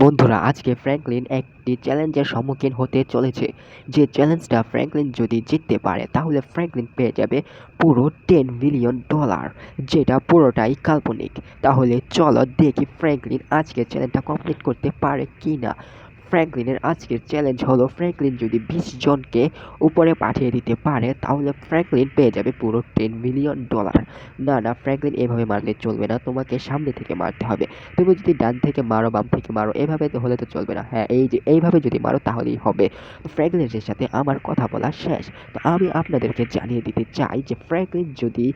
বন্ধুরা, আজকে ফ্র্যাঙ্কলিন একটি চ্যালেঞ্জের সম্মুখীন হতে চলেছে। যে চ্যালেঞ্জটা ফ্র্যাঙ্কলিন যদি জিততে পারে তাহলে ফ্র্যাঙ্কলিন পেয়ে যাবে পুরো $10 মিলিয়ন, যেটা পুরোটাই কাল্পনিক। তাহলে চলো দেখি ফ্র্যাঙ্কলিন আজকের চ্যালেঞ্জটা কমপ্লিট করতে পারে কি না। ফ্র্যাঙ্কলিনের আজকের চ্যালেঞ্জ হলো, ফ্র্যাঙ্কলিন যদি 20 জনকে উপরে পাঠিয়ে দিতে পারে তাহলে ফ্র্যাঙ্কলিন পেয়ে যাবে পুরো $10 মিলিয়ন। না, ফ্র্যাঙ্কলিন এভাবে মারলে চলবে না, তোমাকে সামনে থেকে মারতে হবে। তুমি যদি ডান থেকে মারো, বাম থেকে মারো, এভাবে তো হলে তো চলবে না। হ্যাঁ, এই যে এইভাবে যদি মারো তাহলেই হবে। তো ফ্র্যাঙ্কলিনের সাথে আমার কথা বলা শেষ। তো আমি আপনাদেরকে জানিয়ে দিতে চাই যে ফ্র্যাঙ্কলিন যদি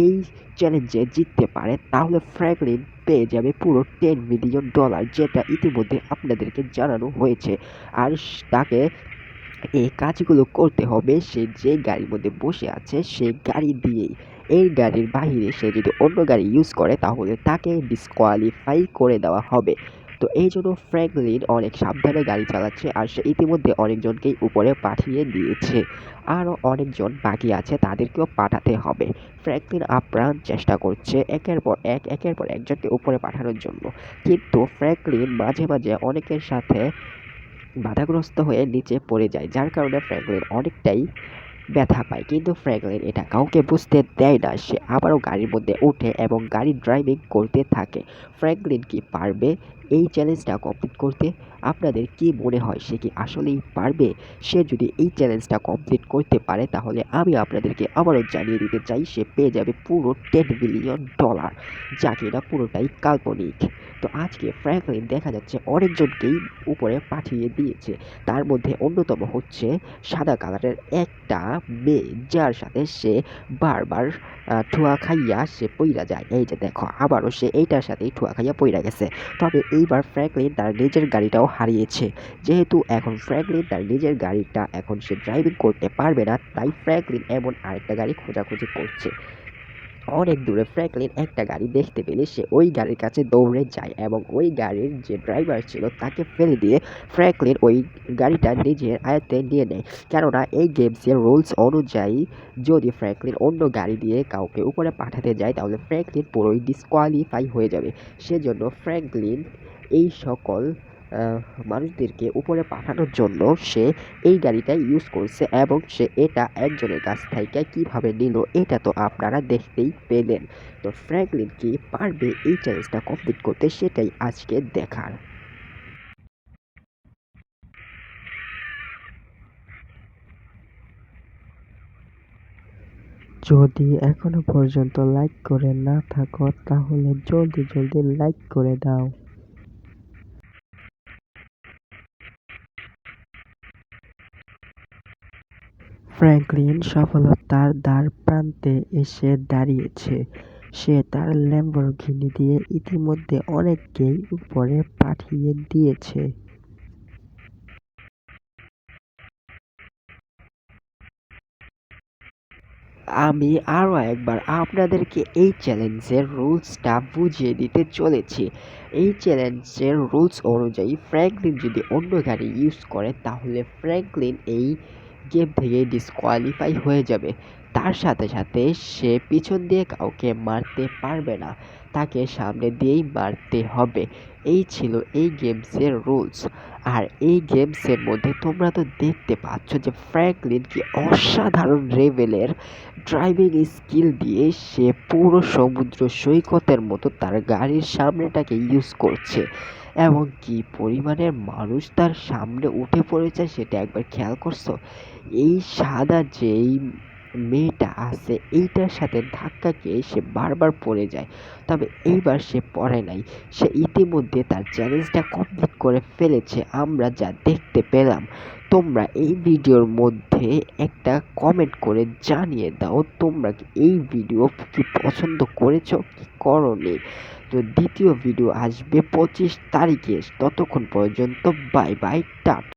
এই চ্যালেঞ্জে জিততে পারে তাহলে ফ্র্যাঙ্কলিন পেয়ে যাবে পুরো $10 মিলিয়ন, যেটা ইতিমধ্যে আপনাদেরকে জানানো হয়েছে। আর তাকে এই কাজগুলো করতে হবে সে যে গাড়ির মধ্যে বসে আছে সেই গাড়ি দিয়েই। এই গাড়ির বাহিরে সে যদি অন্য গাড়ি ইউজ করে তাহলে তাকে ডিসকোয়ালিফাই করে দেওয়া হবে। তো এই জন্য ফ্র্যাঙ্কলিন অনেক সাবধানে গাড়ি চালাচ্ছে, আর সে ইতিমধ্যে অনেকজনকেই উপরে পাঠিয়ে দিয়েছে। আরও অনেকজন বাকি আছে, তাদেরকেও পাঠাতে হবে। ফ্র্যাঙ্কলিন আপ্রাণ চেষ্টা করছে একের পর একজনকে উপরে পাঠানোর জন্য, কিন্তু ফ্র্যাঙ্কলিন মাঝে মাঝে অনেকের সাথে বাধাগ্রস্ত হয়ে নিচে পড়ে যায়, যার কারণে ফ্র্যাঙ্কলিন অনেকটাই ব্যথা পায়। কিন্তু ফ্র্যাঙ্কলিন এটা কাউকে বুঝতে দেয় না, সে আবারও গাড়ির মধ্যে ওঠে এবং গাড়ি ড্রাইভিং করতে থাকে। ফ্র্যাঙ্কলিন কি পারবে এই চ্যালেঞ্জটা কমপ্লিট করতে? আপনাদের কি মনে হয়, সে কি আসলেই পারবে? সে যদি এই চ্যালেঞ্জটা কমপ্লিট করতে পারে তাহলে আমি আপনাদেরকে আবারও জানিয়ে দিতে চাই সে পেয়ে যাবে পুরো $10 মিলিয়ন, যা কিনা পুরোটাই কাল্পনিক। তো আজকে ফ্র্যাঙ্কলিন দেখা যাচ্ছে অনেকজনকেই উপরে পাঠিয়ে দিয়েছে। তার মধ্যে অন্যতম হচ্ছে সাদা কালারের একটা মেয়ে, যার সাথে সে বারবার ঠুয়া খাইয়া সে পইরা যায়। এই যে দেখো, আবারও সে এইটার সাথেই ঠুয়া খাইয়া পইরা গেছে। তবে এইবার ফ্র্যাঙ্কলিন তার নিজের গাড়িটাও হারিয়েছে। যেহেতু এখন ফ্র্যাঙ্কলিন তার নিজের গাড়িটা এখন সে ড্রাইভিং করতে পারবে না, তাই ফ্র্যাঙ্কলিন এমন আরেকটা গাড়ি খোঁজাখুঁজি করছে। অনেক দূরে ফ্র্যাঙ্কলিন একটা গাড়ি দেখতে পেলে সে ওই গাড়ির কাছে দৌড়ে যায় এবং ওই গাড়ির যে ড্রাইভার ছিল তাকে ফেলে দিয়ে ফ্র্যাঙ্কলিন ওই গাড়িটা নিজের আয়ত্তে নিয়ে নেয়। কেননা এই গেমসের রুলস অনুযায়ী যদি ফ্র্যাঙ্কলিন অন্য গাড়ি দিয়ে কাউকে উপরে পাঠাতে যায় তাহলে ফ্র্যাঙ্কলিন পুরোই ডিসকোয়ালিফাই হয়ে যাবে। সেজন্য ফ্র্যাঙ্কলিন এই সকল আহ, মানুষদেরকে উপরে পাঠানোর জন্য সে এই গাড়িটা ইউজ করছে, এবং সে এটা একজনের কাছ থেকে কিভাবে নিল এটা তো আপনারা দেখতেই পেলেন। তো ফ্র্যাঙ্কলিন কি পারবে এই চ্যালেঞ্জটা কমপ্লিট করতে, সেটাই আজকে দেখার। যদি এখনো পর্যন্ত লাইক করে না থাকো তাহলে জলদি জলদি লাইক করে দাও। ফ্র্যাঙ্কলিন সফলতার দ্বারপ্রান্তে এসে দাঁড়িয়েছে। সে তার ল্যাম্বরগিনি দিয়ে ইতিমধ্যে অনেককেই উপরে পাঠিয়ে দিয়েছে। আমি আরও একবার আপনাদেরকে এই চ্যালেঞ্জের রুলসটা বুঝিয়ে দিতে চলেছি। এই চ্যালেঞ্জের রুলস অনুযায়ী ফ্র্যাঙ্কলিন যদি অন্য গাড়ি ইউজ করে তাহলে ফ্র্যাঙ্কলিন এই গেম থেকে ডিসকোয়ালিফাই হয়ে যাবে। তার সাথে সাথে সে পিছন দিয়ে কাউকে মারতে পারবে না, তাকে সামনে দিয়েই মারতে হবে। এই ছিল এই গেমসের রুলস। আর এই গেমসের মধ্যে তোমরা তো দেখতে পাচ্ছ যে ফ্র্যাঙ্কলিন কি অসাধারণ লেভেলের ড্রাইভিং স্কিল দিয়ে সে পুরো সমুদ্র সৈকতের মতো তার গাড়ির সামনেটাকে ইউজ করছে, এবং কি পরিমাণের মানুষ তার সামনে উঠে পড়েছে সেটা একবার খেয়াল করছো? এই সাদা যেই মেয়েটা আছে এইটার সাথে ধাক্কা খেয়ে সে বারবার পড়ে যায়, তবে এইবার সে পড়ে নাই। সে ইতিমধ্যে তার চ্যালেঞ্জটা কমপ্লিট করে ফেলেছে, আমরা যা দেখতে পেলাম। তোমরা এই ভিডিওর মধ্যে একটা কমেন্ট করে জানিয়ে দাও তোমরা কি এই ভিডিও কি পছন্দ করেছো কি করোনি। তো দ্বিতীয় ভিডিও আসবে 25 তারিখে। ততক্ষণ পর্যন্ত বাই বাই, টাটা।